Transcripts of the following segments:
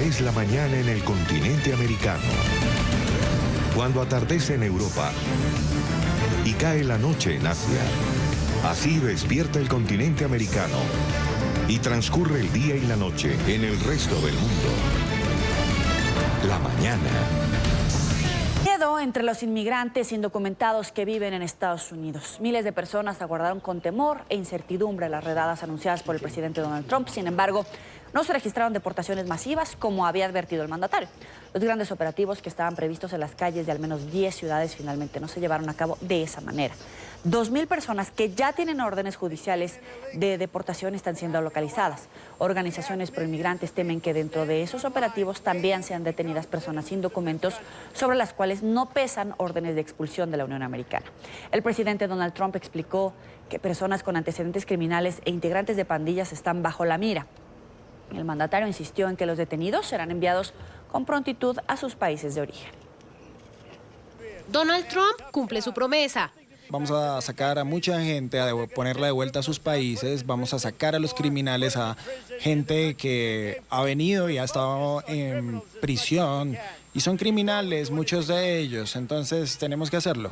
es la mañana en el continente americano. Cuando atardece en Europa y cae la noche en Asia. Así despierta el continente americano y transcurre el día y la noche en el resto del mundo. La mañana. Miedo entre los inmigrantes indocumentados que viven en Estados Unidos. Miles de personas aguardaron con temor e incertidumbre las redadas anunciadas por el presidente Donald Trump. Sin embargo, no se registraron deportaciones masivas como había advertido el mandatario. Los grandes operativos que estaban previstos en las calles de al menos 10 ciudades finalmente no se llevaron a cabo de esa manera. 2.000 personas que ya tienen órdenes judiciales de deportación están siendo localizadas. Organizaciones proinmigrantes temen que dentro de esos operativos también sean detenidas personas sin documentos sobre las cuales no pesan órdenes de expulsión de la Unión Americana. El presidente Donald Trump explicó que personas con antecedentes criminales e integrantes de pandillas están bajo la mira. El mandatario insistió en que los detenidos serán enviados con prontitud a sus países de origen. Donald Trump cumple su promesa. Vamos a sacar a mucha gente, a ponerla de vuelta a sus países, vamos a sacar a los criminales, a gente que ha venido y ha estado en prisión y son criminales, muchos de ellos, entonces tenemos que hacerlo.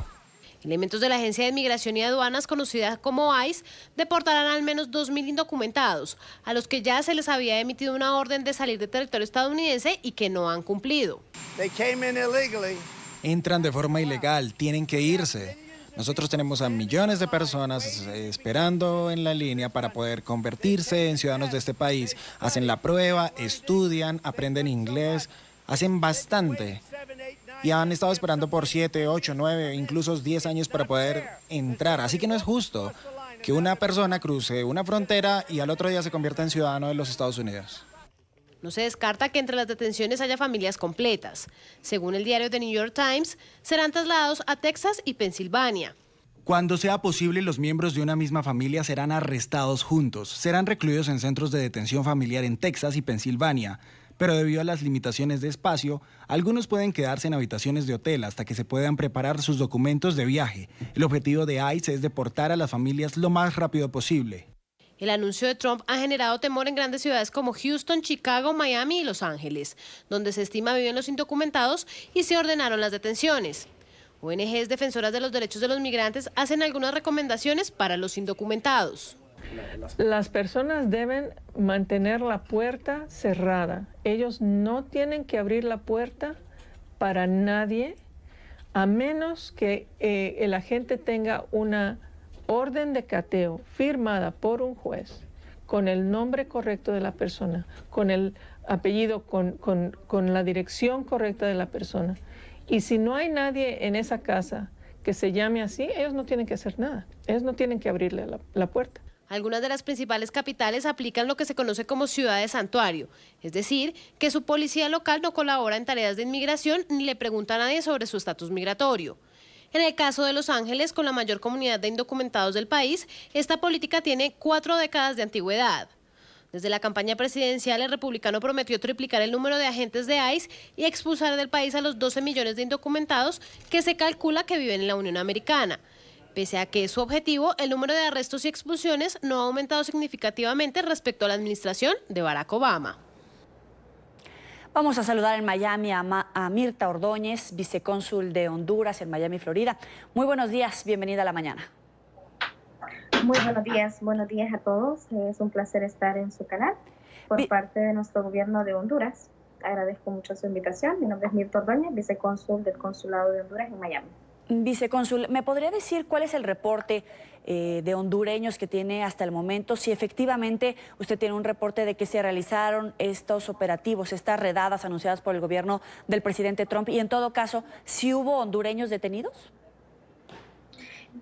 Elementos de la Agencia de Migración y Aduanas, conocida como ICE, deportarán al menos 2.000 indocumentados, a los que ya se les había emitido una orden de salir de territorio estadounidense y que no han cumplido. Entran de forma ilegal, tienen que irse. Nosotros tenemos a millones de personas esperando en la línea para poder convertirse en ciudadanos de este país. Hacen la prueba, estudian, aprenden inglés, hacen bastante. Y han estado esperando por 7, 8, 9, incluso 10 años para poder entrar. Así que no es justo que una persona cruce una frontera y al otro día se convierta en ciudadano de los Estados Unidos. No se descarta que entre las detenciones haya familias completas. Según el diario The New York Times, serán trasladados a Texas y Pensilvania. Cuando sea posible, los miembros de una misma familia serán arrestados juntos. Serán recluidos en centros de detención familiar en Texas y Pensilvania. Pero debido a las limitaciones de espacio, algunos pueden quedarse en habitaciones de hotel hasta que se puedan preparar sus documentos de viaje. El objetivo de ICE es deportar a las familias lo más rápido posible. El anuncio de Trump ha generado temor en grandes ciudades como Houston, Chicago, Miami y Los Ángeles, donde se estima viven los indocumentados y se ordenaron las detenciones. ONGs defensoras de los derechos de los migrantes hacen algunas recomendaciones para los indocumentados. Las personas deben mantener la puerta cerrada. Ellos no tienen que abrir la puerta para nadie, a menos que el agente tenga una orden de cateo firmada por un juez con el nombre correcto de la persona, con el apellido, con la dirección correcta de la persona. Y si no hay nadie en esa casa que se llame así, ellos no tienen que hacer nada. Ellos no tienen que abrirle la puerta. Algunas de las principales capitales aplican lo que se conoce como ciudad de santuario, es decir, que su policía local no colabora en tareas de inmigración ni le pregunta a nadie sobre su estatus migratorio. En el caso de Los Ángeles, con la mayor comunidad de indocumentados del país, esta política tiene 4 décadas de antigüedad. Desde la campaña presidencial, el republicano prometió triplicar el número de agentes de ICE y expulsar del país a los 12 millones de indocumentados que se calcula que viven en la Unión Americana. Pese a que es su objetivo, el número de arrestos y expulsiones no ha aumentado significativamente respecto a la administración de Barack Obama. Vamos a saludar en Miami a Mirta Ordóñez, vicecónsul de Honduras en Miami, Florida. Muy buenos días, bienvenida a la mañana. Muy buenos días a todos. Es un placer estar en su canal por parte de nuestro gobierno de Honduras. Agradezco mucho su invitación. Mi nombre es Mirta Ordóñez, vicecónsul del Consulado de Honduras en Miami. Vicecónsul, ¿me podría decir cuál es el reporte de hondureños que tiene hasta el momento? Si efectivamente usted tiene un reporte de que se realizaron estos operativos, estas redadas anunciadas por el gobierno del presidente Trump, y en todo caso, ¿si hubo hondureños detenidos?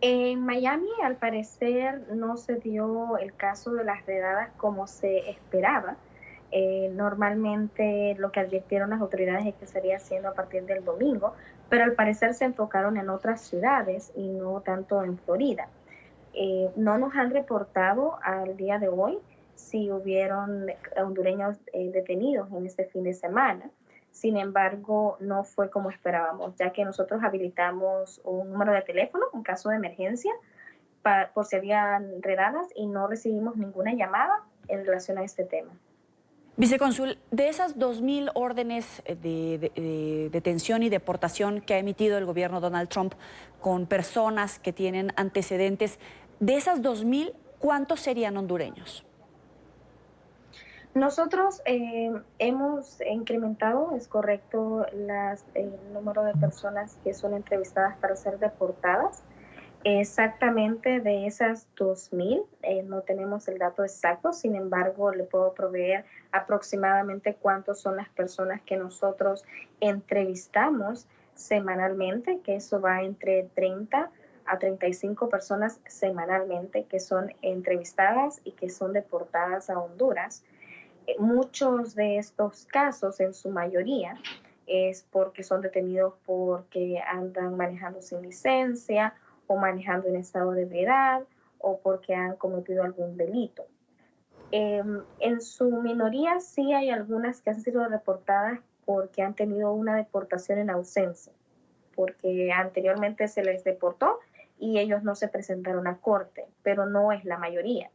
En Miami, al parecer, no se dio el caso de las redadas como se esperaba. Normalmente lo que advirtieron las autoridades es que estaría haciendo a partir del domingo, pero al parecer se enfocaron en otras ciudades y no tanto en Florida. No nos han reportado al día de hoy si hubieron hondureños detenidos en este fin de semana. Sin embargo, no fue como esperábamos, ya que nosotros habilitamos un número de teléfono en caso de emergencia por si habían redadas y no recibimos ninguna llamada en relación a este tema. Vicecónsul, de esas 2.000 órdenes de detención y deportación que ha emitido el gobierno Donald Trump con personas que tienen antecedentes, de esas 2.000, ¿cuántos serían hondureños? Nosotros hemos incrementado, es correcto, el número de personas que son entrevistadas para ser deportadas. Exactamente de esas 2.000, no tenemos el dato exacto, sin embargo, le puedo proveer aproximadamente cuántas son las personas que nosotros entrevistamos semanalmente, que eso va entre 30 a 35 personas semanalmente que son entrevistadas y que son deportadas a Honduras. Muchos de estos casos, en su mayoría, es porque son detenidos porque andan manejando sin licencia o manejando en estado de ebriedad o porque han cometido algún delito. En su minoría sí hay algunas que han sido reportadas porque han tenido una deportación en ausencia, porque anteriormente se les deportó y ellos no se presentaron a corte, pero no es la mayoría,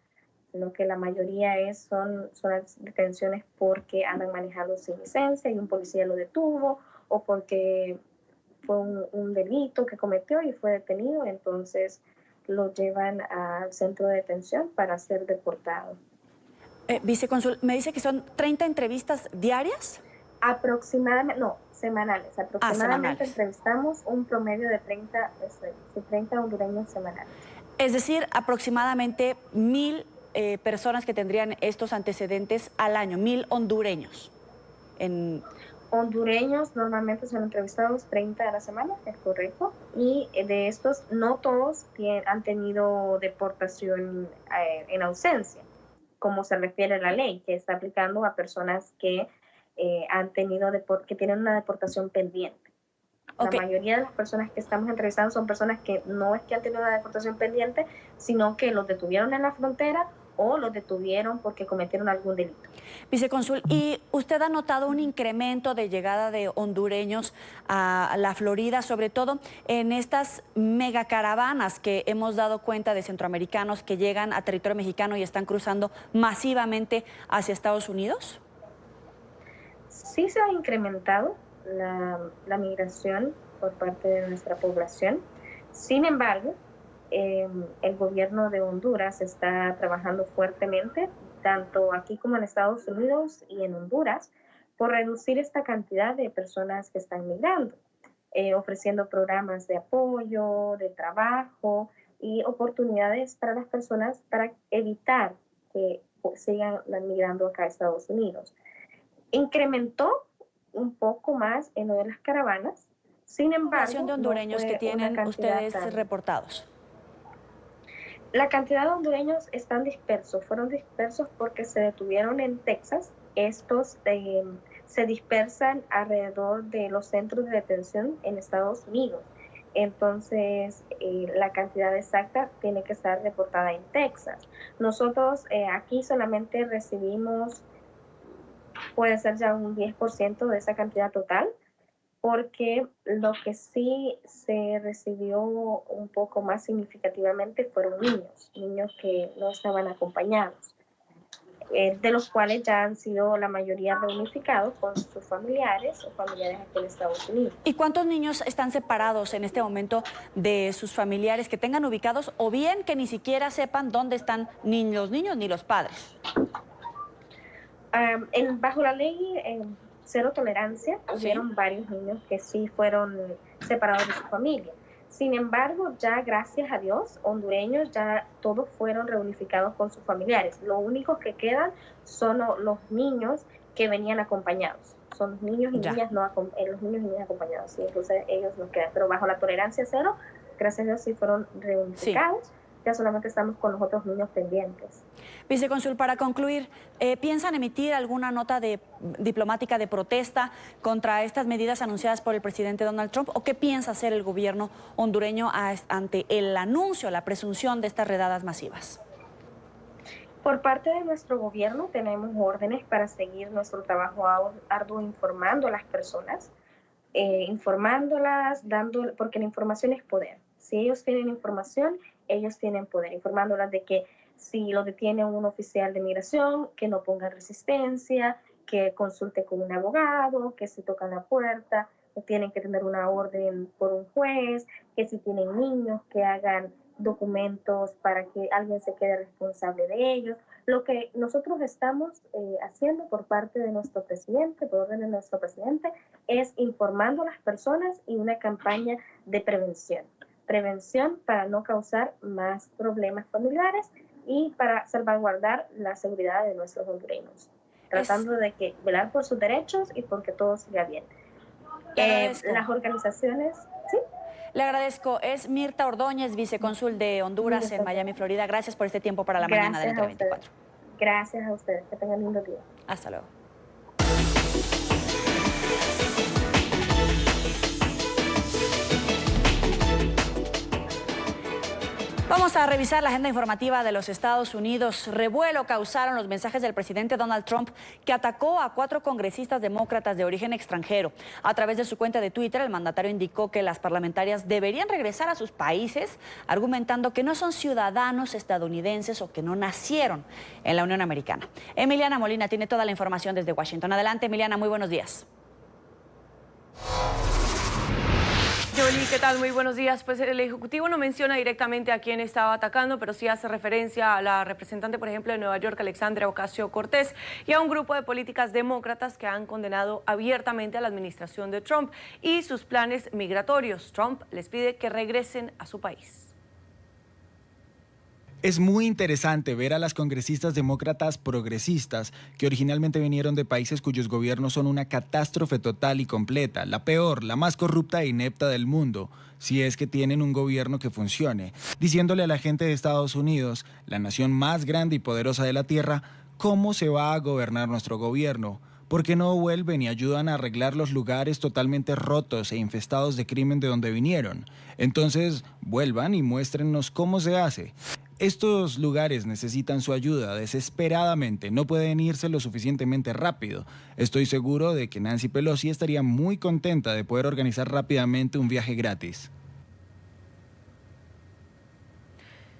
sino que la mayoría son las detenciones porque andan manejando sin licencia y un policía lo detuvo o porque fue un delito que cometió y fue detenido, entonces lo llevan al centro de detención para ser deportado. Vicecónsul, me dice que son 30 entrevistas diarias. Aproximadamente, no, semanales. Aproximadamente Semanales. Entrevistamos un promedio de 30 hondureños semanales. Es decir, aproximadamente 1.000 personas que tendrían estos antecedentes al año, 1.000 hondureños. Hondureños normalmente son entrevistados 30 a la semana, es correcto, y de estos no todos han tenido deportación en ausencia, como se refiere a la ley, que está aplicando a personas que han tenido que tienen una deportación pendiente. Okay. La mayoría de las personas que estamos entrevistando son personas que no es que han tenido una deportación pendiente, sino que los detuvieron en la frontera o los detuvieron porque cometieron algún delito. Vicecónsul, ¿y usted ha notado un incremento de llegada de hondureños a la Florida, sobre todo en estas megacaravanas que hemos dado cuenta de centroamericanos que llegan a territorio mexicano y están cruzando masivamente hacia Estados Unidos? Sí se ha incrementado la migración por parte de nuestra población. Sin embargo, el gobierno de Honduras está trabajando fuertemente, tanto aquí como en Estados Unidos y en Honduras, por reducir esta cantidad de personas que están migrando, ofreciendo programas de apoyo, de trabajo y oportunidades para las personas para evitar que sigan migrando acá a Estados Unidos. Incrementó un poco más en lo de las caravanas, sin embargo, ¿la población de hondureños que tienen ustedes reportados? La cantidad de hondureños están dispersos, fueron dispersos porque se detuvieron en Texas. Estos se dispersan alrededor de los centros de detención en Estados Unidos. Entonces, la cantidad exacta tiene que estar reportada en Texas. Nosotros aquí solamente recibimos, puede ser ya un 10% de esa cantidad total, porque lo que sí se recibió un poco más significativamente fueron niños que no estaban acompañados, de los cuales ya han sido la mayoría reunificados con sus familiares o familiares aquí en Estados Unidos. ¿Y cuántos niños están separados en este momento de sus familiares que tengan ubicados o bien que ni siquiera sepan dónde están ni los niños ni los padres? Bajo la ley cero tolerancia, hubieron varios niños que sí fueron separados de su familia. Sin embargo, ya gracias a Dios, hondureños ya todos fueron reunificados con sus familiares. Lo único que quedan son los niños que venían acompañados. Son niños y niñas los niños y niñas acompañados. Sí, entonces ellos nos quedan. Pero bajo la tolerancia cero, gracias a Dios sí fueron reunificados. Sí. Ya solamente estamos con los otros niños pendientes. Vicecónsul, para concluir, ¿piensan emitir alguna nota diplomática de protesta contra estas medidas anunciadas por el presidente Donald Trump? ¿O qué piensa hacer el gobierno hondureño ante el anuncio, la presunción de estas redadas masivas? Por parte de nuestro gobierno tenemos órdenes para seguir nuestro trabajo arduo informando a las personas, informándolas, porque la información es poder. Si ellos tienen información, ellos tienen poder, informándolas de que si lo detiene un oficial de migración, que no pongan resistencia, que consulte con un abogado, que si tocan la puerta, tienen que tener una orden por un juez, que si tienen niños, que hagan documentos para que alguien se quede responsable de ellos. Lo que nosotros estamos haciendo por parte de nuestro presidente, por orden de nuestro presidente, es informando a las personas y una campaña de prevención. Prevención para no causar más problemas familiares y para salvaguardar la seguridad de nuestros hondureños, tratando de que velar por sus derechos y porque todo siga bien. Las organizaciones, ¿sí? Le agradezco. Es Mirta Ordóñez, vicecónsul de Honduras en Miami, Florida. Gracias por este tiempo para la mañana del 24. Gracias a ustedes. Que tengan lindo día. Hasta luego. Vamos a revisar la agenda informativa de los Estados Unidos. Revuelo causaron los mensajes del presidente Donald Trump, que atacó a 4 congresistas demócratas de origen extranjero. A través de su cuenta de Twitter, el mandatario indicó que las parlamentarias deberían regresar a sus países, argumentando que no son ciudadanos estadounidenses o que no nacieron en la Unión Americana. Emiliana Molina tiene toda la información desde Washington. Adelante, Emiliana, muy buenos días. Jolie, ¿qué tal? Muy buenos días. Pues el Ejecutivo no menciona directamente a quién estaba atacando, pero sí hace referencia a la representante, por ejemplo, de Nueva York, Alexandria Ocasio-Cortez, y a un grupo de políticas demócratas que han condenado abiertamente a la administración de Trump y sus planes migratorios. Trump les pide que regresen a su país. Es muy interesante ver a las congresistas demócratas progresistas que originalmente vinieron de países cuyos gobiernos son una catástrofe total y completa, la peor, la más corrupta e inepta del mundo, si es que tienen un gobierno que funcione, diciéndole a la gente de Estados Unidos, la nación más grande y poderosa de la tierra, cómo se va a gobernar nuestro gobierno. ¿Por qué no vuelven y ayudan a arreglar los lugares totalmente rotos e infestados de crimen de donde vinieron? Entonces, vuelvan y muéstrennos cómo se hace. Estos lugares necesitan su ayuda desesperadamente, no pueden irse lo suficientemente rápido. Estoy seguro de que Nancy Pelosi estaría muy contenta de poder organizar rápidamente un viaje gratis.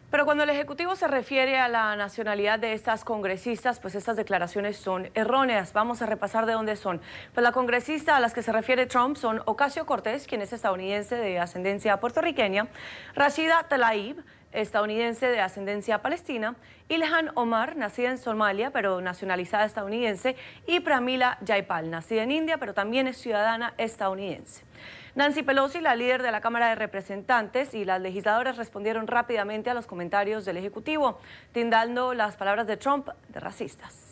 Pero cuando el Ejecutivo se refiere a la nacionalidad de estas congresistas, pues estas declaraciones son erróneas. Vamos a repasar de dónde son. Pues la congresista a las que se refiere Trump son Ocasio-Cortez, quien es estadounidense de ascendencia puertorriqueña, Rashida Tlaib, estadounidense de ascendencia palestina, Ilhan Omar, nacida en Somalia pero nacionalizada estadounidense, y Pramila Jayapal, nacida en India pero también es ciudadana estadounidense. Nancy Pelosi, la líder de la Cámara de Representantes, y las legisladoras respondieron rápidamente a los comentarios del Ejecutivo, tildando las palabras de Trump de racistas.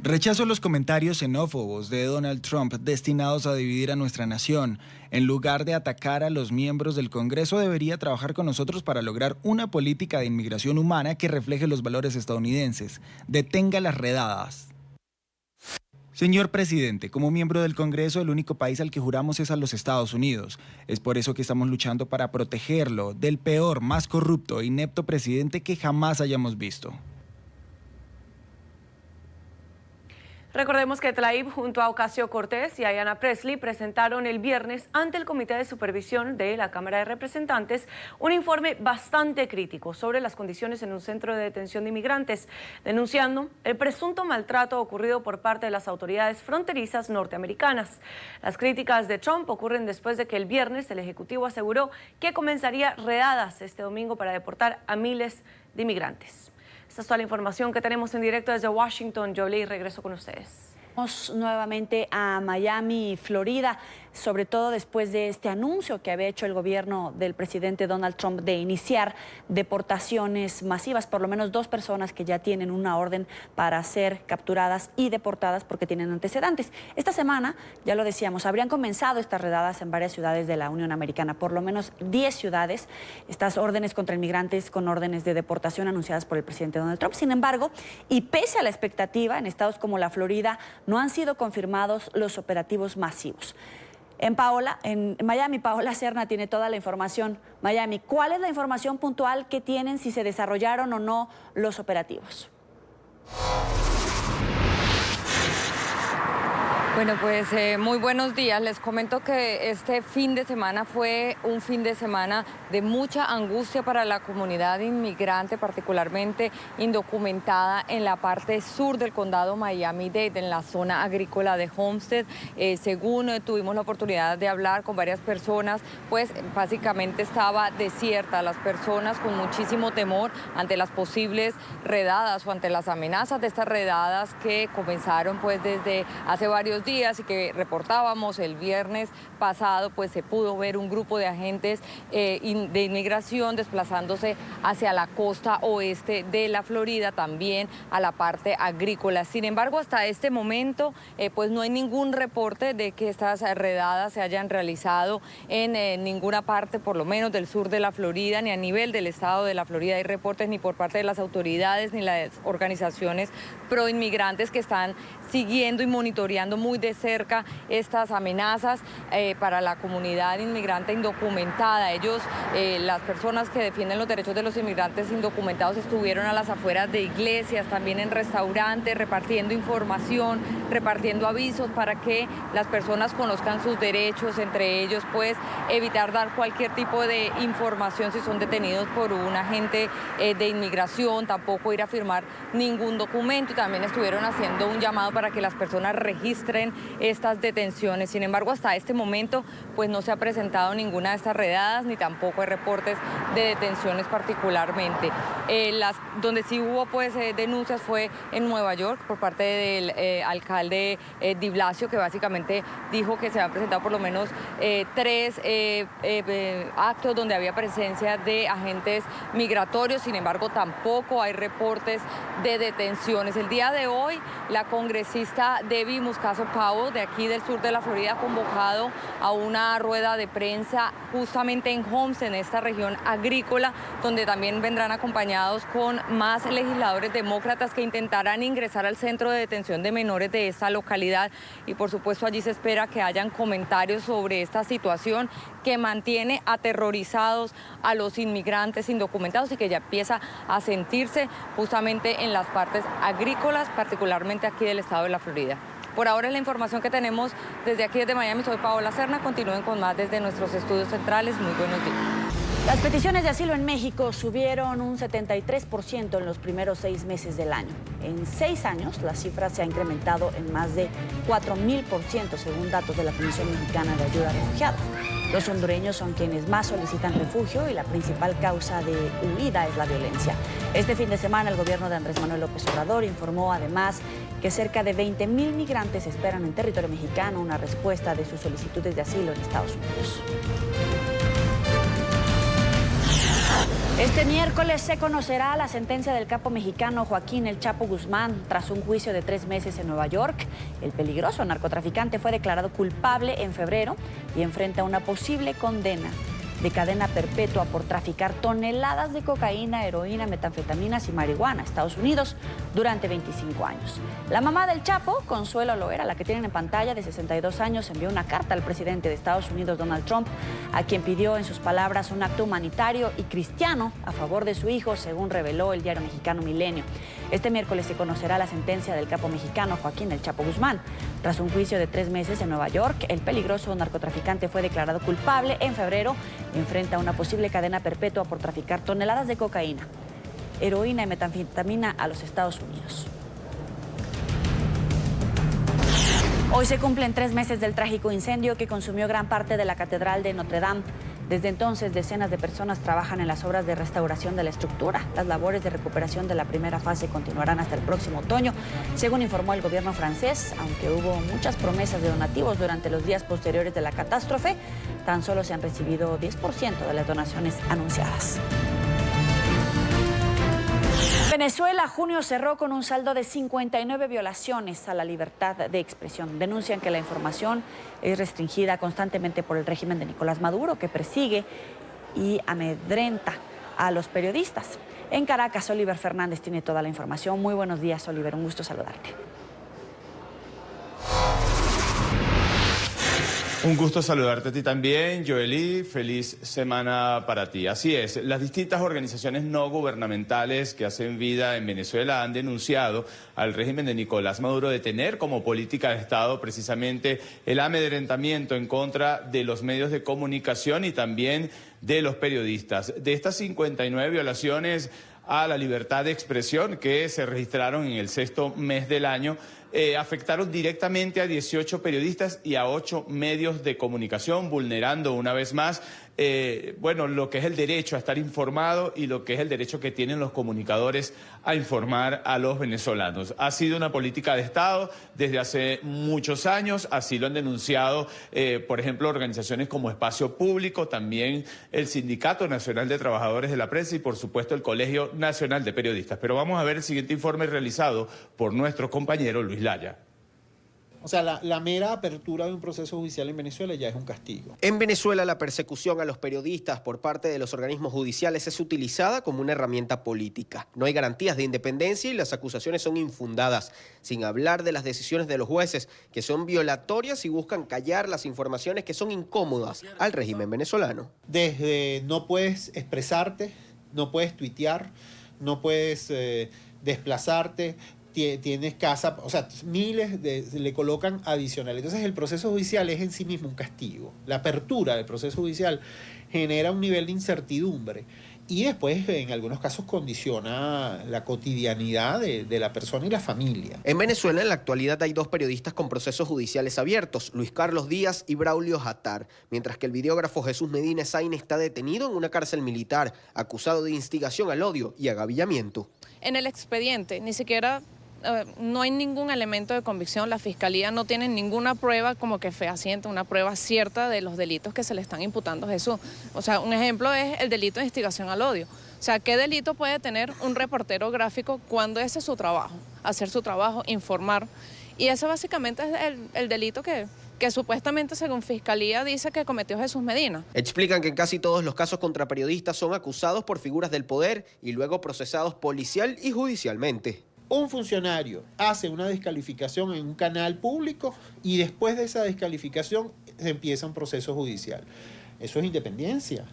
Rechazo los comentarios xenófobos de Donald Trump destinados a dividir a nuestra nación. En lugar de atacar a los miembros del Congreso, debería trabajar con nosotros para lograr una política de inmigración humana que refleje los valores estadounidenses. Detenga las redadas. Señor presidente, como miembro del Congreso, el único país al que juramos es a los Estados Unidos. Es por eso que estamos luchando para protegerlo del peor, más corrupto e inepto presidente que jamás hayamos visto. Recordemos que Tlaib junto a Ocasio-Cortez y Ayanna Pressley presentaron el viernes ante el Comité de Supervisión de la Cámara de Representantes un informe bastante crítico sobre las condiciones en un centro de detención de inmigrantes, denunciando el presunto maltrato ocurrido por parte de las autoridades fronterizas norteamericanas. Las críticas de Trump ocurren después de que el viernes el Ejecutivo aseguró que comenzaría redadas este domingo para deportar a miles de inmigrantes. Esta es toda la información que tenemos en directo desde Washington. Jolie, regreso con ustedes. Vamos nuevamente a Miami, Florida, sobre todo después de este anuncio que había hecho el gobierno del presidente Donald Trump de iniciar deportaciones masivas, por lo menos 2 personas que ya tienen una orden para ser capturadas y deportadas porque tienen antecedentes. Esta semana, ya lo decíamos, habrían comenzado estas redadas en varias ciudades de la Unión Americana, por lo menos 10 ciudades, estas órdenes contra inmigrantes con órdenes de deportación anunciadas por el presidente Donald Trump. Sin embargo, y pese a la expectativa, en estados como la Florida no han sido confirmados los operativos masivos. En Miami, Paola Serna tiene toda la información. Miami, ¿cuál es la información puntual que tienen si se desarrollaron o no los operativos? Bueno, pues muy buenos días. Les comento que este fin de semana fue un fin de semana de mucha angustia para la comunidad inmigrante, particularmente indocumentada en la parte sur del condado Miami-Dade, en la zona agrícola de Homestead. Según tuvimos la oportunidad de hablar con varias personas, pues básicamente estaba desierta. Las personas con muchísimo temor ante las posibles redadas o ante las amenazas de estas redadas que comenzaron pues desde hace varios días y que reportábamos el viernes pasado, pues se pudo ver un grupo de agentes de inmigración desplazándose hacia la costa oeste de la Florida, también a la parte agrícola. Sin embargo, hasta este momento, pues no hay ningún reporte de que estas redadas se hayan realizado en ninguna parte, por lo menos del sur de la Florida, ni a nivel del estado de la Florida. Hay reportes ni por parte de las autoridades ni las organizaciones proinmigrantes que están siguiendo y monitoreando muy de cerca estas amenazas para la comunidad inmigrante indocumentada. Ellos, las personas que defienden los derechos de los inmigrantes indocumentados, estuvieron a las afueras de iglesias, también en restaurantes, repartiendo información, repartiendo avisos para que las personas conozcan sus derechos, entre ellos pues evitar dar cualquier tipo de información si son detenidos por un agente de inmigración, tampoco ir a firmar ningún documento. También estuvieron haciendo un llamado para que las personas registren estas detenciones. Sin embargo, hasta este momento pues no se ha presentado ninguna de estas redadas ni tampoco hay reportes de detenciones particularmente. Donde sí hubo pues denuncias fue en Nueva York por parte del alcalde de Blasio, que básicamente dijo que se habían presentado por lo menos 3 actos donde había presencia de agentes migratorios. Sin embargo, tampoco hay reportes de detenciones. El día de hoy, la congresista Debbie Moscaso Powell, de aquí del sur de la Florida, ha convocado a una rueda de prensa justamente en Homestead, en esta región agrícola, donde también vendrán acompañados con más legisladores demócratas que intentarán ingresar al centro de detención de menores de esta localidad. Y por supuesto allí se espera que hayan comentarios sobre esta situación que mantiene aterrorizados a los inmigrantes indocumentados y que ya empieza a sentirse justamente en las partes agrícolas, particularmente aquí del estado de la Florida. Por ahora es la información que tenemos desde aquí, desde Miami. Soy Paola Serna. Continúen con más desde nuestros estudios centrales. Muy buenos días. Las peticiones de asilo en México subieron un 73% en los primeros 6 meses del año. En 6 años, la cifra se ha incrementado en más de 4,000%, según datos de la Comisión Mexicana de Ayuda a Refugiados. Los hondureños son quienes más solicitan refugio y la principal causa de huida es la violencia. Este fin de semana, el gobierno de Andrés Manuel López Obrador informó además que cerca de 20,000 migrantes esperan en territorio mexicano una respuesta de sus solicitudes de asilo en Estados Unidos. Este miércoles se conocerá la sentencia del capo mexicano Joaquín El Chapo Guzmán. Tras un juicio de 3 meses en Nueva York, el peligroso narcotraficante fue declarado culpable en febrero y enfrenta una posible condena de cadena perpetua por traficar toneladas de cocaína, heroína, metanfetaminas y marihuana a Estados Unidos durante 25 años. La mamá del Chapo, Consuelo Loera, la que tienen en pantalla, de 62 años, envió una carta al presidente de Estados Unidos, Donald Trump, a quien pidió, en sus palabras, un acto humanitario y cristiano a favor de su hijo, según reveló el diario mexicano Milenio. Este miércoles se conocerá la sentencia del capo mexicano Joaquín El Chapo Guzmán. Tras un juicio de 3 meses en Nueva York, el peligroso narcotraficante fue declarado culpable en febrero. Enfrenta una posible cadena perpetua por traficar toneladas de cocaína, heroína y metanfetamina a los Estados Unidos. Hoy se cumplen 3 meses del trágico incendio que consumió gran parte de la Catedral de Notre Dame. Desde entonces, decenas de personas trabajan en las obras de restauración de la estructura. Las labores de recuperación de la primera fase continuarán hasta el próximo otoño, según informó el gobierno francés. Aunque hubo muchas promesas de donativos durante los días posteriores de la catástrofe, tan solo se han recibido 10% de las donaciones anunciadas. Venezuela, junio cerró con un saldo de 59 violaciones a la libertad de expresión. Denuncian que la información es restringida constantemente por el régimen de Nicolás Maduro, que persigue y amedrenta a los periodistas. En Caracas, Oliver Fernández tiene toda la información. Muy buenos días, Oliver. Un gusto saludarte. Un gusto saludarte a ti también, Joely. Feliz semana para ti. Así es, las distintas organizaciones no gubernamentales que hacen vida en Venezuela han denunciado al régimen de Nicolás Maduro de tener como política de Estado precisamente el amedrentamiento en contra de los medios de comunicación y también de los periodistas. De estas 59 violaciones a la libertad de expresión que se registraron en el sexto mes del año, afectaron directamente a 18 periodistas y a 8 medios de comunicación, vulnerando una vez más lo que es el derecho a estar informado y lo que es el derecho que tienen los comunicadores a informar a los venezolanos. Ha sido una política de Estado desde hace muchos años, así lo han denunciado, por ejemplo, organizaciones como Espacio Público, también el Sindicato Nacional de Trabajadores de la Prensa y, por supuesto, el Colegio Nacional de Periodistas. Pero vamos a ver el siguiente informe realizado por nuestro compañero Luis Laya. O sea, la mera apertura de un proceso judicial en Venezuela ya es un castigo. En Venezuela, la persecución a los periodistas por parte de los organismos judiciales es utilizada como una herramienta política. No hay garantías de independencia y las acusaciones son infundadas, sin hablar de las decisiones de los jueces, que son violatorias y buscan callar las informaciones que son incómodas al régimen venezolano. Desde no puedes expresarte, no puedes tuitear, no puedes desplazarte, tienes casa, o sea, le colocan adicional. Entonces el proceso judicial es en sí mismo un castigo. La apertura del proceso judicial genera un nivel de incertidumbre y después en algunos casos condiciona la cotidianidad de la persona y la familia. En Venezuela en la actualidad hay 2 periodistas con procesos judiciales abiertos, Luis Carlos Díaz y Braulio Jatar, mientras que el videógrafo Jesús Medina Sain está detenido en una cárcel militar, acusado de instigación al odio y agavillamiento. En el expediente ni siquiera no hay ningún elemento de convicción, la Fiscalía no tiene ninguna prueba como que fehaciente, una prueba cierta de los delitos que se le están imputando a Jesús. O sea, un ejemplo es el delito de instigación al odio. O sea, ¿qué delito puede tener un reportero gráfico cuando ese es su trabajo? Hacer su trabajo, informar. Y ese básicamente es el delito que supuestamente, según Fiscalía, dice que cometió Jesús Medina. Explican que en casi todos los casos contra periodistas son acusados por figuras del poder y luego procesados policial y judicialmente. Un funcionario hace una descalificación en un canal público y después de esa descalificación se empieza un proceso judicial. Eso es independencia.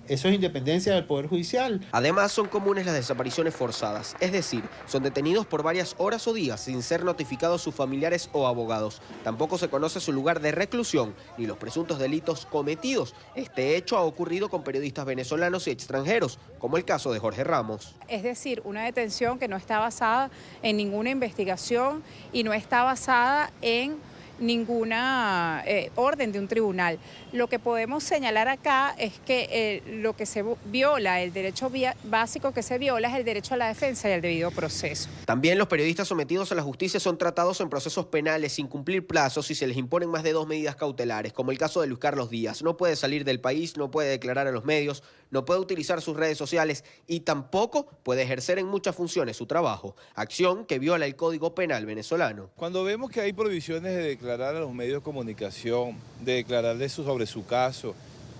Eso es independencia del Poder Judicial. Además, son comunes las desapariciones forzadas, es decir, son detenidos por varias horas o días sin ser notificados sus familiares o abogados. Tampoco se conoce su lugar de reclusión ni los presuntos delitos cometidos. Este hecho ha ocurrido con periodistas venezolanos y extranjeros, como el caso de Jorge Ramos. Es decir, una detención que no está basada en ninguna investigación y no está basada en ninguna orden de un tribunal. Lo que podemos señalar acá es que lo que se viola, el derecho básico que se viola es el derecho a la defensa y al debido proceso. También los periodistas sometidos a la justicia son tratados en procesos penales sin cumplir plazos y se les imponen más de 2 medidas cautelares, como el caso de Luis Carlos Díaz. No puede salir del país, no puede declarar a los medios, no puede utilizar sus redes sociales y tampoco puede ejercer en muchas funciones su trabajo, acción que viola el Código Penal venezolano. Cuando vemos que hay prohibiciones de declarar a los medios de comunicación, de declararles sobre su caso,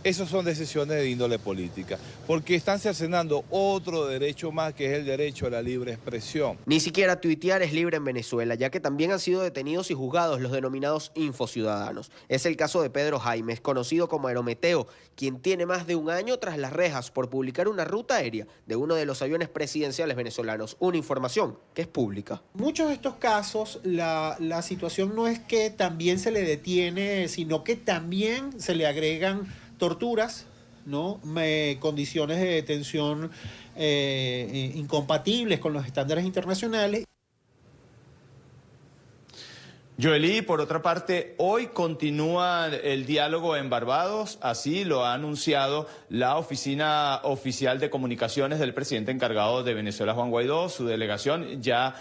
esas son decisiones de índole política, porque están cercenando otro derecho más, que es el derecho a la libre expresión. Ni siquiera tuitear es libre en Venezuela, ya que también han sido detenidos y juzgados los denominados infociudadanos. Es el caso de Pedro Jaimes, conocido como Aerometeo, quien tiene más de 1 año tras las rejas por publicar una ruta aérea de uno de los aviones presidenciales venezolanos, una información que es pública. Muchos de estos casos, la situación no es que también se le detiene, sino que también se le agregan torturas, ¿no? Condiciones de detención incompatibles con los estándares internacionales. Joely, por otra parte, hoy continúa el diálogo en Barbados, así lo ha anunciado la Oficina Oficial de Comunicaciones del presidente encargado de Venezuela, Juan Guaidó. Su delegación ya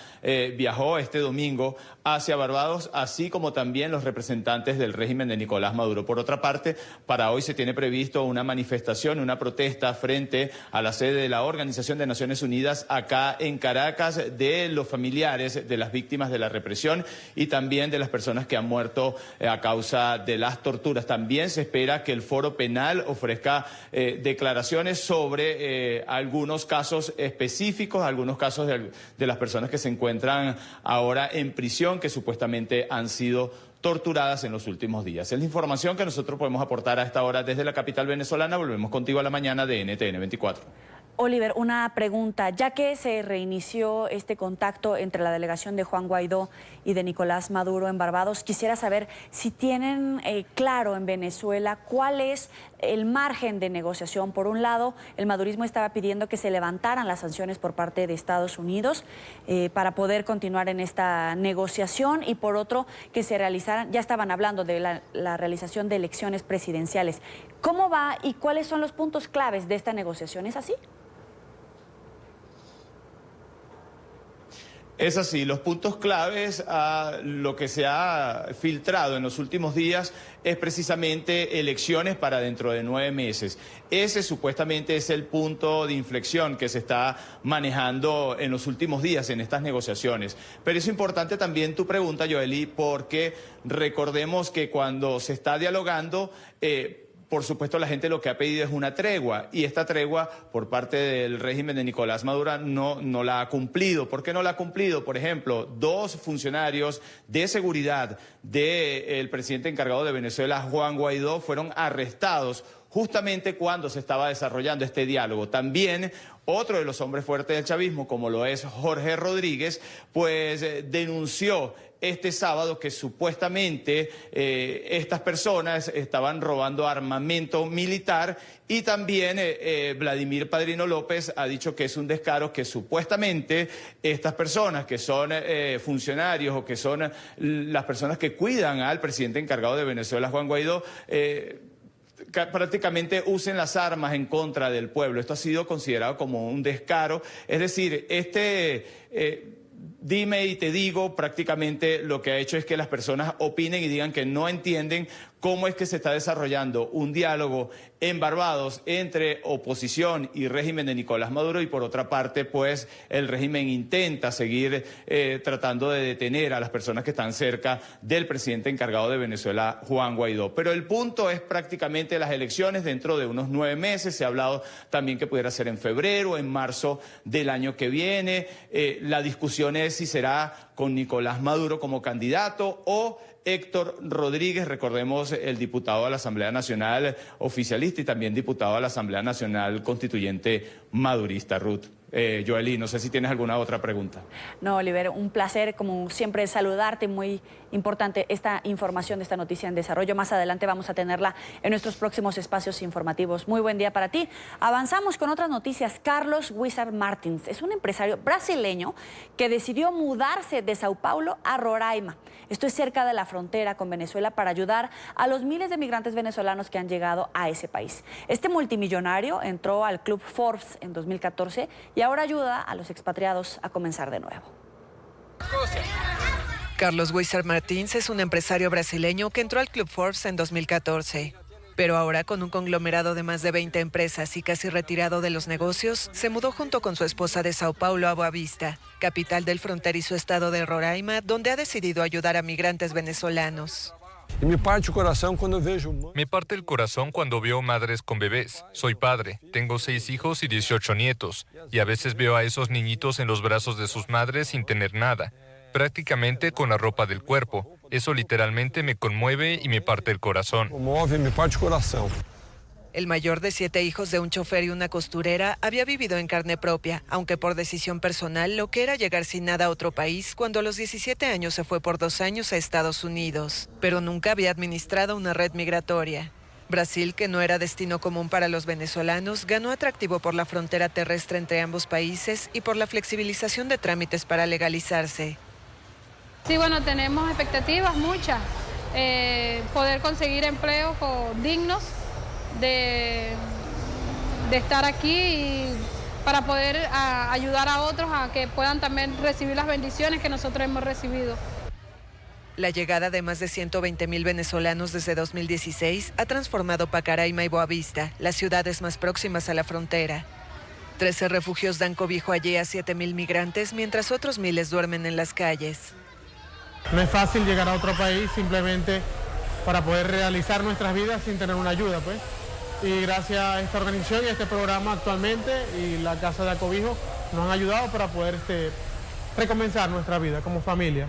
viajó este domingo hacia Barbados, así como también los representantes del régimen de Nicolás Maduro. Por otra parte, para hoy se tiene previsto una manifestación, una protesta frente a la sede de la Organización de Naciones Unidas acá en Caracas, de los familiares de las víctimas de la represión y también de las personas que han muerto a causa de las torturas. También se espera que el Foro Penal ofrezca declaraciones sobre algunos casos específicos, algunos casos de las personas que se encuentran ahora en prisión, que supuestamente han sido torturadas en los últimos días. Es la información que nosotros podemos aportar a esta hora desde la capital venezolana. Volvemos contigo a la mañana de NTN 24. Oliver, una pregunta. Ya que se reinició este contacto entre la delegación de Juan Guaidó y de Nicolás Maduro en Barbados, quisiera saber si tienen claro en Venezuela cuál es el margen de negociación. Por un lado, el madurismo estaba pidiendo que se levantaran las sanciones por parte de Estados Unidos para poder continuar en esta negociación, y por otro, que se realizaran, ya estaban hablando de la realización de elecciones presidenciales. ¿Cómo va y cuáles son los puntos claves de esta negociación? ¿Es así? Es así, los puntos claves a lo que se ha filtrado en los últimos días es precisamente elecciones para dentro de 9 meses. Ese supuestamente es el punto de inflexión que se está manejando en los últimos días en estas negociaciones. Pero es importante también tu pregunta, Joely, porque recordemos que cuando se está dialogando, por supuesto, la gente lo que ha pedido es una tregua, y esta tregua por parte del régimen de Nicolás Maduro no la ha cumplido. ¿Por qué no la ha cumplido? Por ejemplo, 2 funcionarios de seguridad del presidente encargado de Venezuela, Juan Guaidó, fueron arrestados justamente cuando se estaba desarrollando este diálogo. También otro de los hombres fuertes del chavismo, como lo es Jorge Rodríguez, pues denunció este sábado que supuestamente estas personas estaban robando armamento militar, y también Vladimir Padrino López ha dicho que es un descaro que supuestamente estas personas que son funcionarios o que son las personas que cuidan al presidente encargado de Venezuela, Juan Guaidó, prácticamente usen las armas en contra del pueblo. Esto ha sido considerado como un descaro. Es decir, dime y te digo, prácticamente lo que ha hecho es que las personas opinen y digan que no entienden cómo es que se está desarrollando un diálogo en Barbados entre oposición y régimen de Nicolás Maduro, y por otra parte, pues el régimen intenta seguir tratando de detener a las personas que están cerca del presidente encargado de Venezuela, Juan Guaidó. Pero el punto es prácticamente las elecciones dentro de unos 9 meses. Se ha hablado también que pudiera ser en febrero o en marzo del año que viene. La discusión es si será con Nicolás Maduro como candidato o Héctor Rodríguez, recordemos, el diputado a la Asamblea Nacional oficialista y también diputado a la Asamblea Nacional Constituyente madurista. Ruth. Joely, no sé si tienes alguna otra pregunta. No, Oliver, un placer como siempre saludarte. Muy importante esta información de esta noticia en desarrollo. Más adelante vamos a tenerla en nuestros próximos espacios informativos. Muy buen día para ti. Avanzamos con otras noticias. Carlos Wizard Martins es un empresario brasileño que decidió mudarse de Sao Paulo a Roraima. Esto es cerca de la frontera con Venezuela, para ayudar a los miles de migrantes venezolanos que han llegado a ese país. Este multimillonario entró al Club Forbes en 2014 y ahora ayuda a los expatriados a comenzar de nuevo. Carlos Wizard Martins es un empresario brasileño que entró al Club Forbes en 2014. Pero ahora, con un conglomerado de más de 20 empresas y casi retirado de los negocios, se mudó junto con su esposa de Sao Paulo a Boa Vista, capital del fronterizo estado de Roraima, donde ha decidido ayudar a migrantes venezolanos. Me parte el corazón cuando veo madres con bebés. Soy padre, tengo 6 hijos y 18 nietos, y a veces veo a esos niñitos en los brazos de sus madres sin tener nada, prácticamente con la ropa del cuerpo. Eso literalmente me conmueve y me parte el corazón. El mayor de 7 hijos de un chofer y una costurera había vivido en carne propia, aunque por decisión personal, lo que era llegar sin nada a otro país, cuando a los 17 años se fue por 2 años a Estados Unidos. Pero nunca había administrado una red migratoria. Brasil, que no era destino común para los venezolanos, ganó atractivo por la frontera terrestre entre ambos países y por la flexibilización de trámites para legalizarse. Sí, bueno, tenemos expectativas muchas. Poder conseguir empleos dignos, de estar aquí y para poder ayudar a otros a que puedan también recibir las bendiciones que nosotros hemos recibido. La llegada de más de 120,000 venezolanos desde 2016 ha transformado Pacaraima y Boa Vista, las ciudades más próximas a la frontera. 13 refugios dan cobijo allí a 7,000 migrantes, mientras otros miles duermen en las calles. No es fácil llegar a otro país simplemente para poder realizar nuestras vidas sin tener una ayuda, pues. Y gracias a esta organización y a este programa actualmente y la Casa de Acobijo nos han ayudado para poder recomenzar nuestra vida como familia.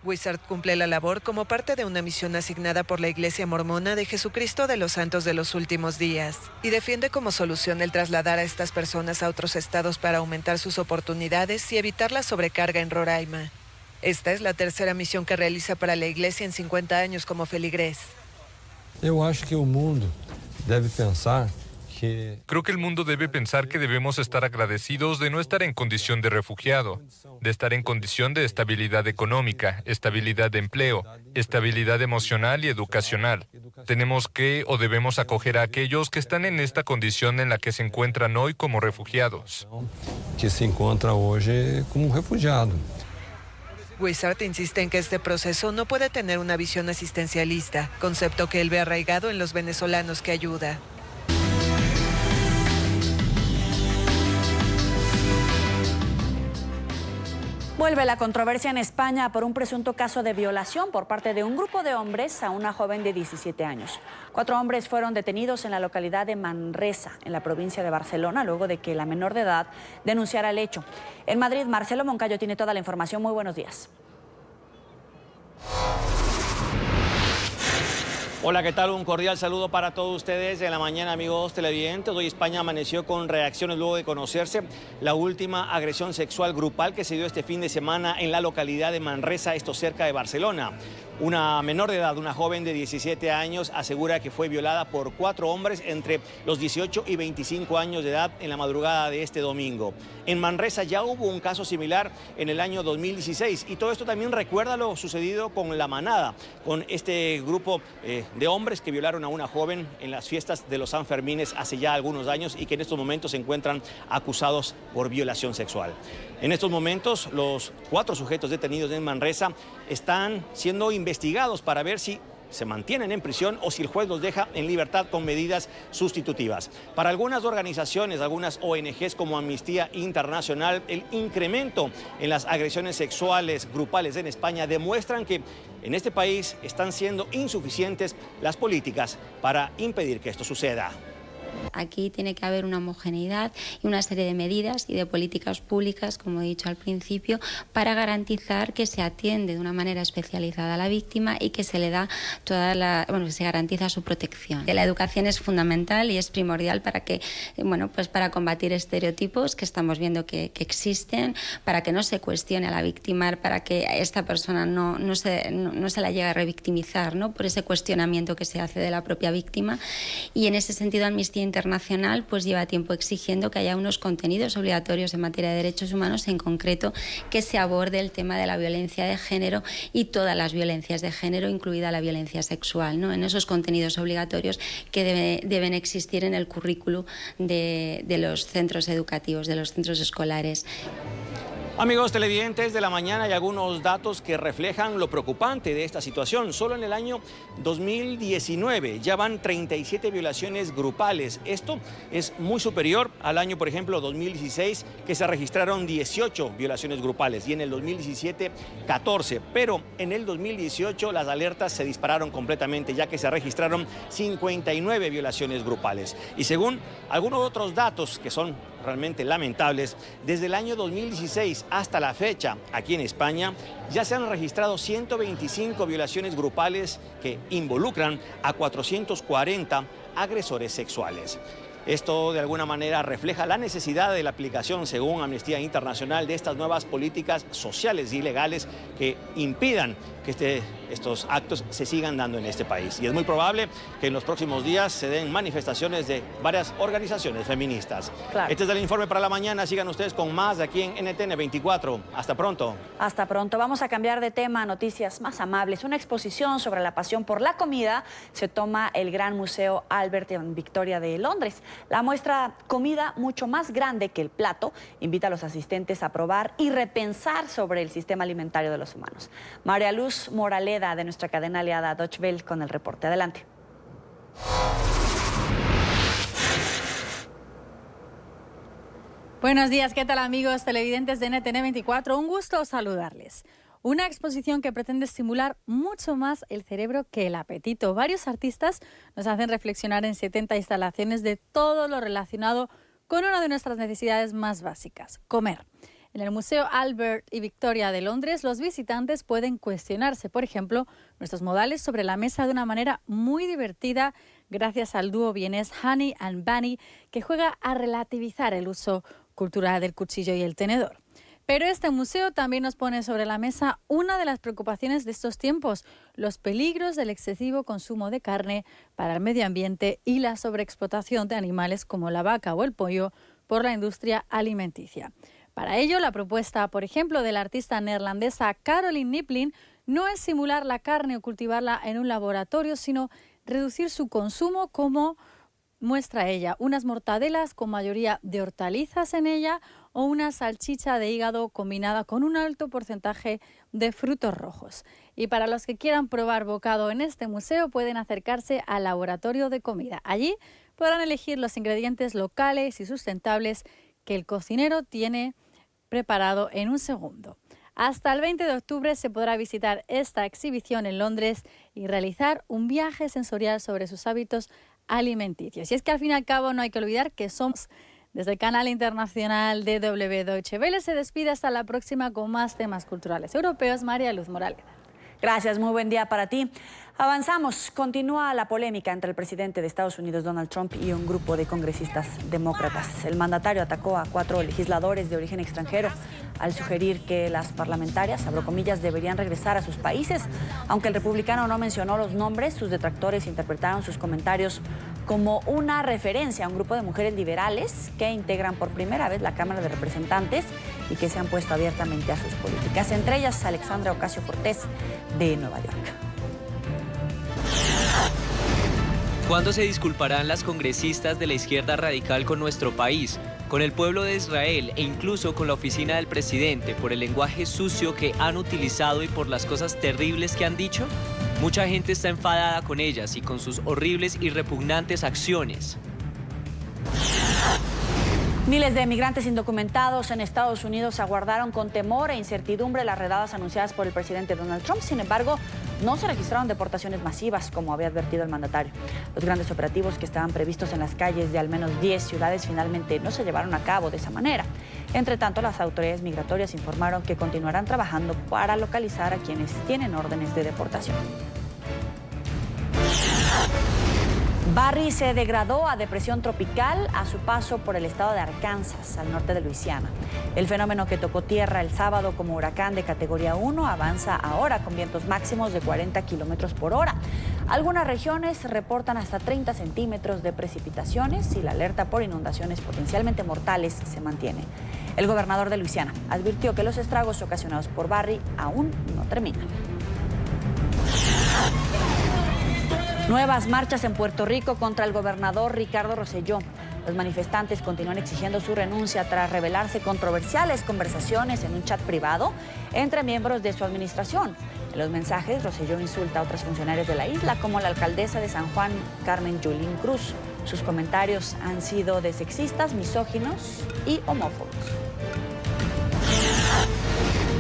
Wishart cumple la labor como parte de una misión asignada por la Iglesia Mormona de Jesucristo de los Santos de los Últimos Días y defiende como solución el trasladar a estas personas a otros estados para aumentar sus oportunidades y evitar la sobrecarga en Roraima. Esta es la tercera misión que realiza para la Iglesia en 50 años como feligrés. Eu acho que o mundo debe pensar que... Creo que el mundo debe pensar que debemos estar agradecidos de no estar en condición de refugiado, de estar en condición de estabilidad económica, estabilidad de empleo, estabilidad emocional y educacional. Tenemos que o debemos acoger a aquellos que están en esta condición en la que se encuentran hoy como refugiados. Que se encuentra hoje como refugiado. Wishart insiste en que este proceso no puede tener una visión asistencialista, concepto que él ve arraigado en los venezolanos que ayuda. Vuelve la controversia en España por un presunto caso de violación por parte de un grupo de hombres a una joven de 17 años. 4 hombres fueron detenidos en la localidad de Manresa, en la provincia de Barcelona, luego de que la menor de edad denunciara el hecho. En Madrid, Marcelo Moncayo tiene toda la información. Muy buenos días. Hola, ¿qué tal? Un cordial saludo para todos ustedes en la mañana, amigos televidentes. Hoy España amaneció con reacciones luego de conocerse la última agresión sexual grupal que se dio este fin de semana en la localidad de Manresa, esto cerca de Barcelona. Una menor de edad, una joven de 17 años, asegura que fue violada por 4 hombres entre los 18 y 25 años de edad en la madrugada de este domingo. En Manresa ya hubo un caso similar en el año 2016 y todo esto también recuerda lo sucedido con La Manada, con este grupo de hombres que violaron a una joven en las fiestas de los Sanfermines hace ya algunos años y que en estos momentos se encuentran acusados por violación sexual. En estos momentos, los 4 sujetos detenidos en Manresa están siendo investigados para ver si se mantienen en prisión o si el juez los deja en libertad con medidas sustitutivas. Para algunas organizaciones, algunas ONGs como Amnistía Internacional, el incremento en las agresiones sexuales grupales en España demuestran que en este país están siendo insuficientes las políticas para impedir que esto suceda. Aquí tiene que haber una homogeneidad y una serie de medidas y de políticas públicas, como he dicho al principio, para garantizar que se atiende de una manera especializada a la víctima y que se le da que se garantiza su protección. La educación es fundamental y es primordial para que, para combatir estereotipos que estamos viendo que existen, para que no se cuestione a la víctima, para que a esta persona no se la llegue a revictimizar, ¿no?, por ese cuestionamiento que se hace de la propia víctima. Y en ese sentido, Amnistía Internacional pues lleva tiempo exigiendo que haya unos contenidos obligatorios en materia de derechos humanos, en concreto que se aborde el tema de la violencia de género y todas las violencias de género, incluida la violencia sexual, ¿no?, en esos contenidos obligatorios que deben existir en el currículo de los centros educativos, de los centros escolares. Amigos televidentes de La Mañana, hay algunos datos que reflejan lo preocupante de esta situación. Solo en el año 2019 ya van 37 violaciones grupales. Esto es muy superior al año, por ejemplo, 2016, que se registraron 18 violaciones grupales y en el 2017, 14. Pero en el 2018 las alertas se dispararon completamente, ya que se registraron 59 violaciones grupales. Y según algunos otros datos que son realmente lamentables, desde el año 2016 hasta la fecha, aquí en España, ya se han registrado 125 violaciones grupales que involucran a 440 agresores sexuales. Esto de alguna manera refleja la necesidad de la aplicación, según Amnistía Internacional, de estas nuevas políticas sociales y legales que impidan que estos actos se sigan dando en este país. Y es muy probable que en los próximos días se den manifestaciones de varias organizaciones feministas. Claro. Este es el informe para La Mañana. Sigan ustedes con más de aquí en NTN 24. Hasta pronto. Hasta pronto. Vamos a cambiar de tema a noticias más amables. Una exposición sobre la pasión por la comida se toma el Gran Museo Albert en Victoria de Londres. La muestra Comida mucho más grande que el plato invita a los asistentes a probar y repensar sobre el sistema alimentario de los humanos. María Luz Moraleda, de nuestra cadena aliada Deutsche Welle, con el reporte. Adelante. Buenos días, ¿qué tal, amigos televidentes de NTN 24? Un gusto saludarles. Una exposición que pretende estimular mucho más el cerebro que el apetito. Varios artistas nos hacen reflexionar en 70 instalaciones de todo lo relacionado con una de nuestras necesidades más básicas, comer. En el Museo Albert y Victoria de Londres, los visitantes pueden cuestionarse, por ejemplo, nuestros modales sobre la mesa de una manera muy divertida gracias al dúo vienés Honey and Bunny, que juega a relativizar el uso cultural del cuchillo y el tenedor. Pero este museo también nos pone sobre la mesa una de las preocupaciones de estos tiempos, los peligros del excesivo consumo de carne para el medio ambiente y la sobreexplotación de animales como la vaca o el pollo por la industria alimenticia. Para ello, la propuesta, por ejemplo, de la artista neerlandesa Caroline Niplin no es simular la carne o cultivarla en un laboratorio, sino reducir su consumo como muestra ella, unas mortadelas con mayoría de hortalizas en ella o una salchicha de hígado combinada con un alto porcentaje de frutos rojos. Y para los que quieran probar bocado en este museo pueden acercarse al laboratorio de comida. Allí podrán elegir los ingredientes locales y sustentables que el cocinero tiene preparado en un segundo. Hasta el 20 de octubre se podrá visitar esta exhibición en Londres y realizar un viaje sensorial sobre sus hábitos alimenticios. Y es que al fin y al cabo no hay que olvidar que somos desde el canal internacional DW Deutsche Welle. Se despide hasta la próxima con más temas culturales europeos. María Luz Morales. Gracias, muy buen día para ti. Avanzamos. Continúa la polémica entre el presidente de Estados Unidos, Donald Trump, y un grupo de congresistas demócratas. El mandatario atacó a 4 legisladores de origen extranjero al sugerir que las parlamentarias, abro comillas, deberían regresar a sus países. Aunque el republicano no mencionó los nombres, sus detractores interpretaron sus comentarios como una referencia a un grupo de mujeres liberales que integran por primera vez la Cámara de Representantes y que se han puesto abiertamente a sus políticas. Entre ellas, Alexandra Ocasio-Cortez, de Nueva York. ¿Cuándo se disculparán las congresistas de la izquierda radical con nuestro país, con el pueblo de Israel e incluso con la oficina del presidente por el lenguaje sucio que han utilizado y por las cosas terribles que han dicho? Mucha gente está enfadada con ellas y con sus horribles y repugnantes acciones. Miles de migrantes indocumentados en Estados Unidos aguardaron con temor e incertidumbre las redadas anunciadas por el presidente Donald Trump. Sin embargo, no se registraron deportaciones masivas, como había advertido el mandatario. Los grandes operativos que estaban previstos en las calles de al menos 10 ciudades finalmente no se llevaron a cabo de esa manera. Entre tanto, las autoridades migratorias informaron que continuarán trabajando para localizar a quienes tienen órdenes de deportación. Barry se degradó a depresión tropical a su paso por el estado de Arkansas, al norte de Luisiana. El fenómeno que tocó tierra el sábado como huracán de categoría 1 avanza ahora con vientos máximos de 40 kilómetros por hora. Algunas regiones reportan hasta 30 centímetros de precipitaciones y la alerta por inundaciones potencialmente mortales se mantiene. El gobernador de Luisiana advirtió que los estragos ocasionados por Barry aún no terminan. Nuevas marchas en Puerto Rico contra el gobernador Ricardo Rosselló. Los manifestantes continúan exigiendo su renuncia tras revelarse controversiales conversaciones en un chat privado entre miembros de su administración. En los mensajes, Rosselló insulta a otras funcionarias de la isla, como la alcaldesa de San Juan, Carmen Yulín Cruz. Sus comentarios han sido de sexistas, misóginos y homófobos.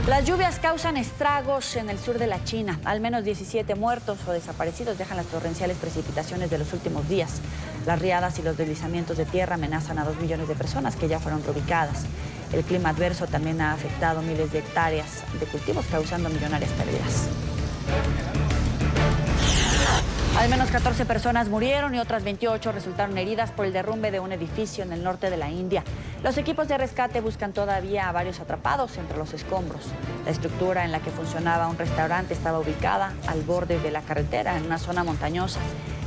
Las lluvias causan estragos en el sur de la China. Al menos 17 muertos o desaparecidos dejan las torrenciales precipitaciones de los últimos días. Las riadas y los deslizamientos de tierra amenazan a 2 millones de personas que ya fueron reubicadas. El clima adverso también ha afectado miles de hectáreas de cultivos, causando millonarias pérdidas. Al menos 14 personas murieron y otras 28 resultaron heridas por el derrumbe de un edificio en el norte de la India. Los equipos de rescate buscan todavía a varios atrapados entre los escombros. La estructura en la que funcionaba un restaurante estaba ubicada al borde de la carretera en una zona montañosa.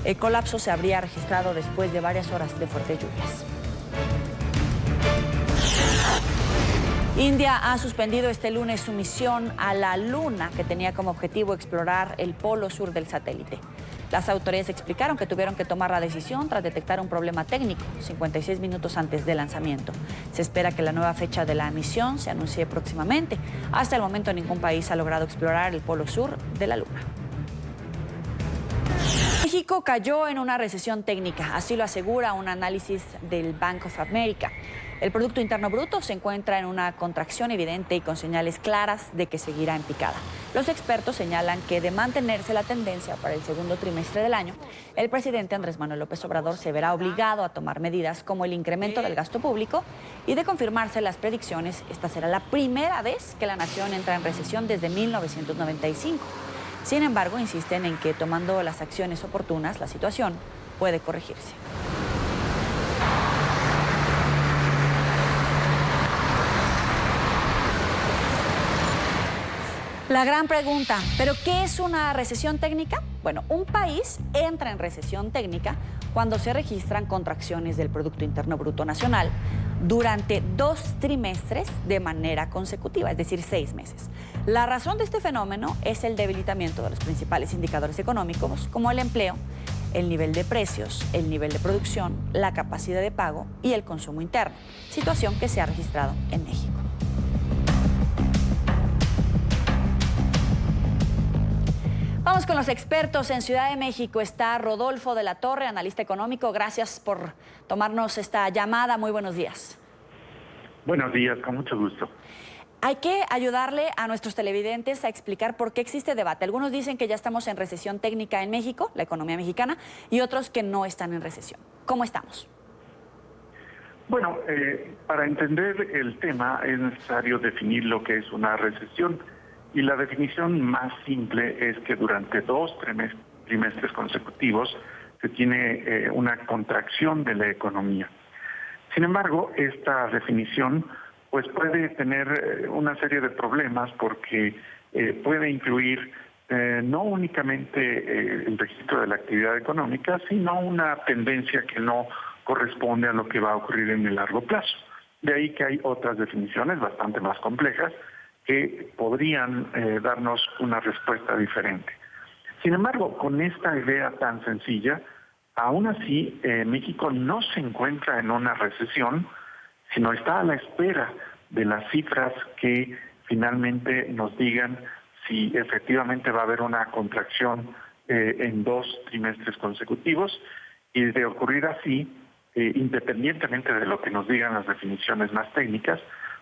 El colapso se habría registrado después de varias horas de fuertes lluvias. India ha suspendido este lunes su misión a la Luna, que tenía como objetivo explorar el polo sur del satélite. Las autoridades explicaron que tuvieron que tomar la decisión tras detectar un problema técnico 56 minutos antes del lanzamiento. Se espera que la nueva fecha de la misión se anuncie próximamente. Hasta el momento ningún país ha logrado explorar el polo sur de la Luna. México cayó en una recesión técnica, así lo asegura un análisis del Bank of America. El Producto Interno Bruto se encuentra en una contracción evidente y con señales claras de que seguirá en picada. Los expertos señalan que de mantenerse la tendencia para el segundo trimestre del año, el presidente Andrés Manuel López Obrador se verá obligado a tomar medidas como el incremento del gasto público y de confirmarse las predicciones, esta será la primera vez que la nación entra en recesión desde 1995. Sin embargo, insisten en que tomando las acciones oportunas, la situación puede corregirse. La gran pregunta, ¿pero qué es una recesión técnica? Bueno, un país entra en recesión técnica cuando se registran contracciones del Producto Interno Bruto Nacional durante 2 trimestres de manera consecutiva, es decir, 6 meses. La razón de este fenómeno es el debilitamiento de los principales indicadores económicos, como el empleo, el nivel de precios, el nivel de producción, la capacidad de pago y el consumo interno, situación que se ha registrado en México. Vamos con los expertos. En Ciudad de México está Rodolfo de la Torre, analista económico. Gracias por tomarnos esta llamada. Muy buenos días. Buenos días, con mucho gusto. Hay que ayudarle a nuestros televidentes a explicar por qué existe debate. Algunos dicen que ya estamos en recesión técnica en México, la economía mexicana, y otros que no están en recesión. ¿Cómo estamos? Bueno, para entender el tema es necesario definir lo que es una recesión. Y la definición más simple es que durante 2 trimestres consecutivos se tiene una contracción de la economía. Sin embargo, esta definición pues puede tener una serie de problemas porque puede incluir no únicamente el registro de la actividad económica, sino una tendencia que no corresponde a lo que va a ocurrir en el largo plazo. De ahí que hay otras definiciones bastante más complejas que podrían darnos una respuesta diferente. Sin embargo, con esta idea tan sencilla, aún así México no se encuentra en una recesión, sino está a la espera de las cifras que finalmente nos digan si efectivamente va a haber una contracción en 2 trimestres consecutivos, y de ocurrir así, independientemente de lo que nos digan las definiciones más técnicas,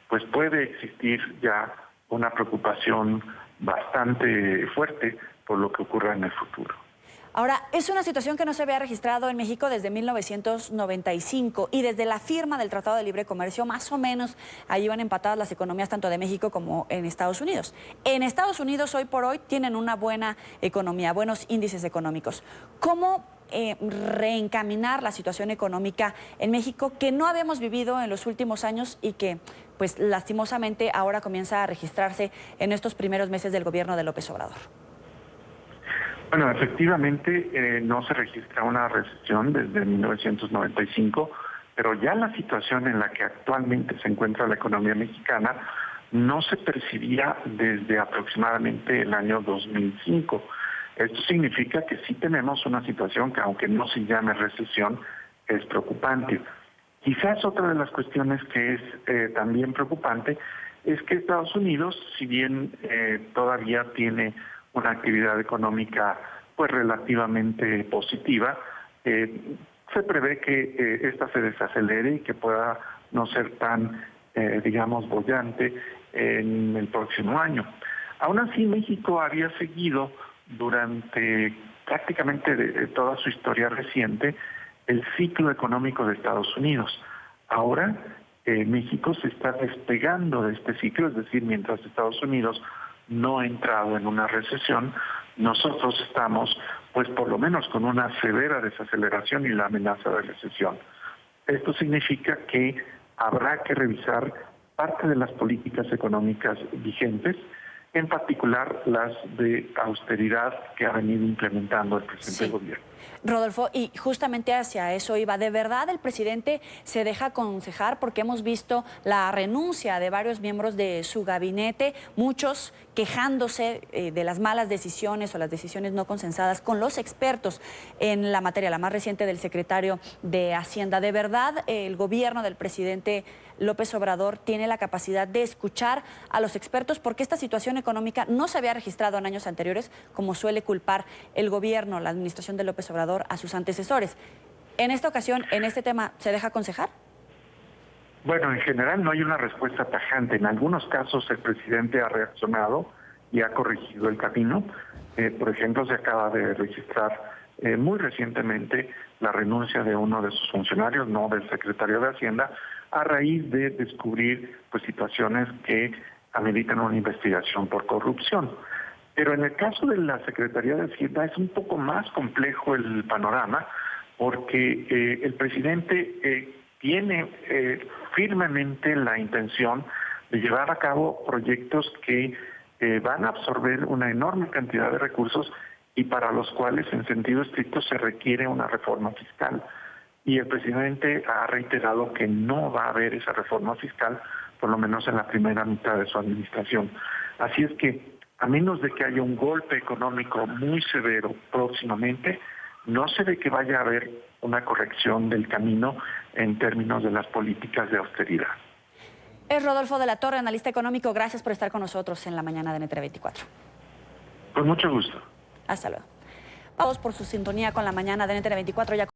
pues puede existir ya una preocupación bastante fuerte por lo que ocurra en el futuro. Ahora, es una situación que no se había registrado en México desde 1995 y desde la firma del Tratado de Libre Comercio, más o menos, ahí van empatadas las economías tanto de México como en Estados Unidos. En Estados Unidos, hoy por hoy, tienen una buena economía, buenos índices económicos. ¿Cómo reencaminar la situación económica en México que no habíamos vivido en los últimos años y que, pues, lastimosamente ahora comienza a registrarse en estos primeros meses del gobierno de López Obrador? Bueno, efectivamente no se registra una recesión desde 1995, pero ya la situación en la que actualmente se encuentra la economía mexicana no se percibía desde aproximadamente el año 2005. Esto significa que sí tenemos una situación que, aunque no se llame recesión, es preocupante. Quizás otra de las cuestiones que es también preocupante es que Estados Unidos, si bien todavía tiene una actividad económica pues relativamente positiva, se prevé que esta se desacelere y que pueda no ser tan, digamos, boyante en el próximo año. Aún así, México había seguido durante prácticamente toda su historia reciente el ciclo económico de Estados Unidos. Ahora México se está despegando de este ciclo, es decir, mientras Estados Unidos no ha entrado en una recesión, nosotros estamos pues por lo menos con una severa desaceleración y la amenaza de recesión. Esto significa que habrá que revisar parte de las políticas económicas vigentes, en particular las de austeridad que ha venido implementando el presidente del gobierno. Rodolfo, y justamente hacia eso iba. ¿De verdad el presidente se deja aconsejar? Porque hemos visto la renuncia de varios miembros de su gabinete, muchos quejándose de las malas decisiones o las decisiones no consensadas con los expertos en la materia, la más reciente del secretario de Hacienda. ¿De verdad el gobierno del presidente López Obrador tiene la capacidad de escuchar a los expertos? Porque esta situación económica no se había registrado en años anteriores, como suele culpar el gobierno, la administración de López Obrador, a sus antecesores. En esta ocasión, en este tema, ¿se deja aconsejar? Bueno, en general no hay una respuesta tajante. En algunos casos el presidente ha reaccionado y ha corregido el camino. Por ejemplo, se acaba de registrar muy recientemente la renuncia de uno de sus funcionarios, no del secretario de Hacienda, a raíz de descubrir pues situaciones que ameritan una investigación por corrupción. Pero en el caso de la Secretaría de Hacienda es un poco más complejo el panorama, porque el presidente tiene firmemente la intención de llevar a cabo proyectos que van a absorber una enorme cantidad de recursos y para los cuales en sentido estricto se requiere una reforma fiscal. Y el presidente ha reiterado que no va a haber esa reforma fiscal, por lo menos en la primera mitad de su administración. Así es que, a menos de que haya un golpe económico muy severo próximamente, no se ve que vaya a haber una corrección del camino en términos de las políticas de austeridad. Es Rodolfo de la Torre, analista económico. Gracias por estar con nosotros en la mañana de NTN 24. Con mucho gusto. Hasta luego. Vamos por su sintonía con la mañana de NTN 24. Ya